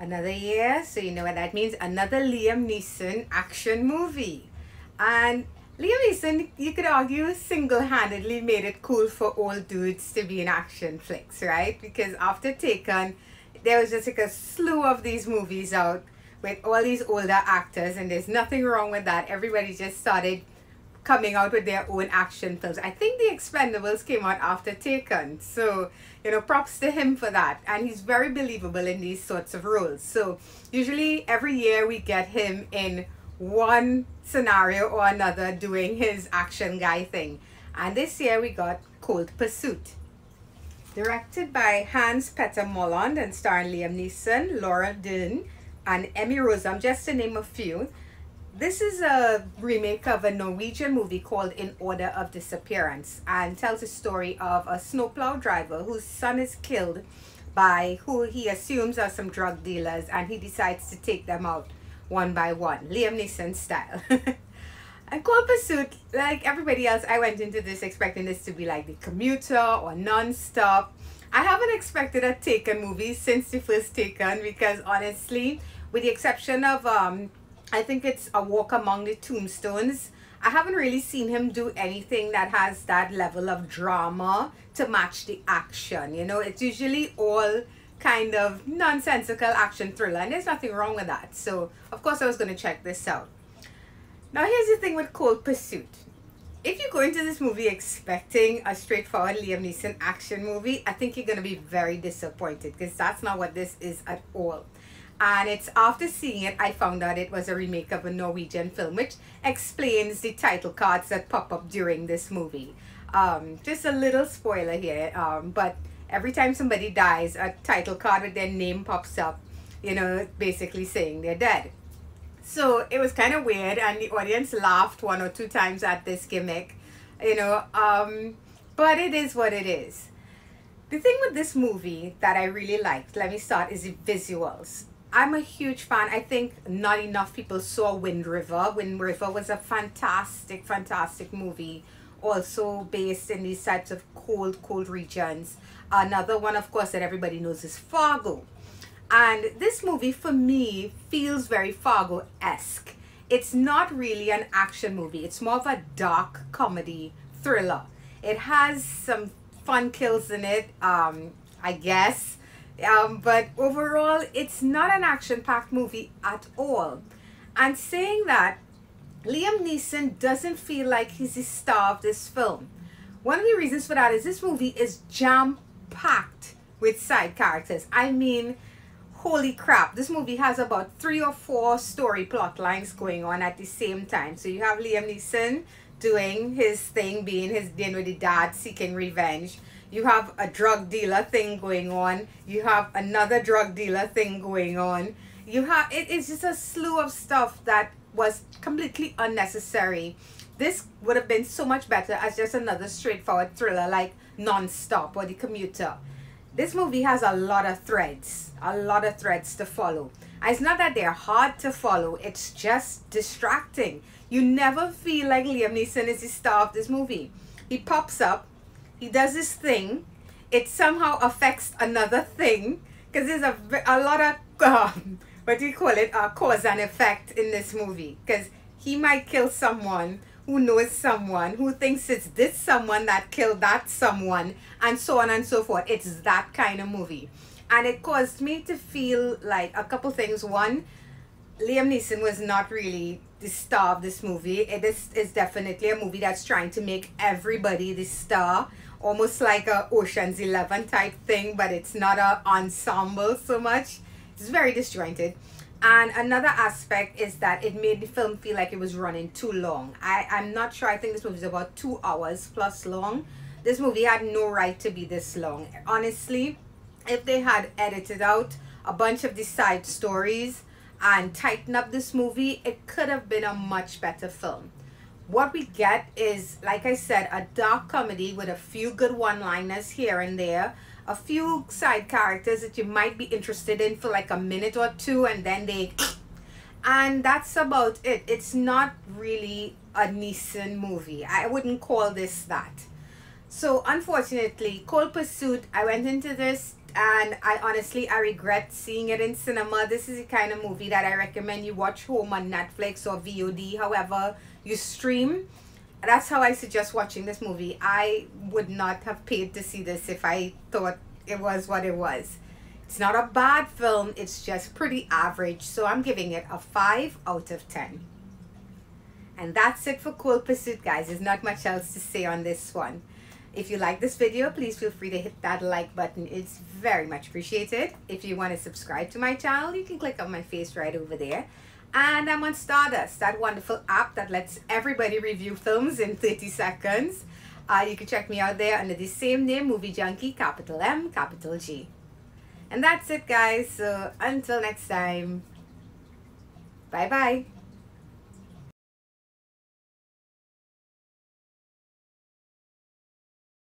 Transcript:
Another year, so you know what that means. Another Liam Neeson action movie. And Liam Neeson, you could argue, single-handedly made it cool for old dudes to be in action flicks, right? Because after Taken, there was just like a slew of these movies out with all these older actors, and there's nothing wrong with that. Everybody just started coming out with their own action films. I think The Expendables came out after Taken, so you know, props to him for that. And he's very believable in these sorts of roles. So usually every year we get him in one scenario or another doing his action guy thing. And this year we got Cold Pursuit. Directed by Hans Petter Molland and starring Liam Neeson, Laura Dern, and Emmy Rossum, just to name a few. This is a remake of a Norwegian movie called In Order of Disappearance, and tells the story of a snowplow driver whose son is killed by who he assumes are some drug dealers, and he decides to take them out one by one, Liam Neeson style. And Cold Pursuit, like everybody else, I went into this expecting this to be like The Commuter or Non-Stop. I haven't expected a Taken movie since the first Taken, because honestly, with the exception of I think it's A Walk Among the Tombstones, I haven't really seen him do anything that has that level of drama to match the action. You know, it's usually all kind of nonsensical action thriller, and there's nothing wrong with that. So of course I was going to check this out. Now here's the thing with Cold Pursuit. If you go into this movie expecting a straightforward Liam Neeson action movie, I think you're going to be very disappointed, because that's not what this is at all. And it's after seeing it, I found out it was a remake of a Norwegian film, which explains the title cards that pop up during this movie. Just a little spoiler here, but every time somebody dies, a title card with their name pops up, you know, basically saying they're dead. So it was kind of weird, and the audience laughed 1 or 2 times at this gimmick, you know, but it is what it is. The thing with this movie that I really liked, let me start, is the visuals. I'm a huge fan. I think not enough people saw Wind River. Wind River was a fantastic, fantastic movie, also based in these types of cold regions. Another one, of course, that everybody knows is Fargo. And this movie, for me, feels very Fargo-esque. It's not really an action movie. It's more of a dark comedy thriller. It has some fun kills in it, I guess. But overall, it's not an action-packed movie at all. And saying that, Liam Neeson doesn't feel like he's the star of this film. One of the reasons for that is this movie is jam-packed with side characters. I mean, holy crap, this movie has about 3 or 4 story plot lines going on at the same time. So you have Liam Neeson doing his thing, being his din with the dad, seeking revenge. You have a drug dealer thing going on. You have another drug dealer thing going on. You have, it's just a slew of stuff that was completely unnecessary. This would have been so much better as just another straightforward thriller like Non-Stop or The Commuter. This movie has a lot of threads to follow. And it's not that they're hard to follow, it's just distracting. You never feel like Liam Neeson is the star of this movie. He pops up, he does this thing, it somehow affects another thing, because there's a lot of, what do you call it, cause and effect in this movie. Because he might kill someone who knows someone who thinks it's this someone that killed that someone, and so on and so forth. It's that kind of movie. And it caused me to feel like a couple things. One, Liam Neeson was not really the star of this movie. It is definitely a movie that's trying to make everybody the star, almost like a Ocean's 11 type thing, but it's not an ensemble so much. It's very disjointed. And another aspect is that it made the film feel like it was running too long. I'm not sure. I think this movie is about 2 hours plus long. This movie had no right to be this long. Honestly, if they had edited out a bunch of the side stories and tightened up this movie, it could have been a much better film. What we get is, like I said, a dark comedy with a few good one-liners here and there, a few side characters that you might be interested in for like a minute or two, and then and that's about it. It's not really a Neeson movie. I wouldn't call this that. So unfortunately, Cold Pursuit, I went into this and I regret seeing it in cinema. This is the kind of movie that I recommend you watch home on Netflix or VOD, however you stream. That's how I suggest watching this movie. I would not have paid to see this if I thought it was what it was. It's not a bad film, it's just pretty average, so I'm giving it a 5 out of 10. And that's it for Cold Pursuit, guys. There's not much else to say on this one. If you like this video, please feel free to hit that like button. It's very much appreciated. If you want to subscribe to my channel, you can click on my face right over there. And I'm on Stardust, that wonderful app that lets everybody review films in 30 seconds. You can check me out there under the same name, Movie Junkie, capital M, capital G. And that's it, guys. So until next time, bye-bye.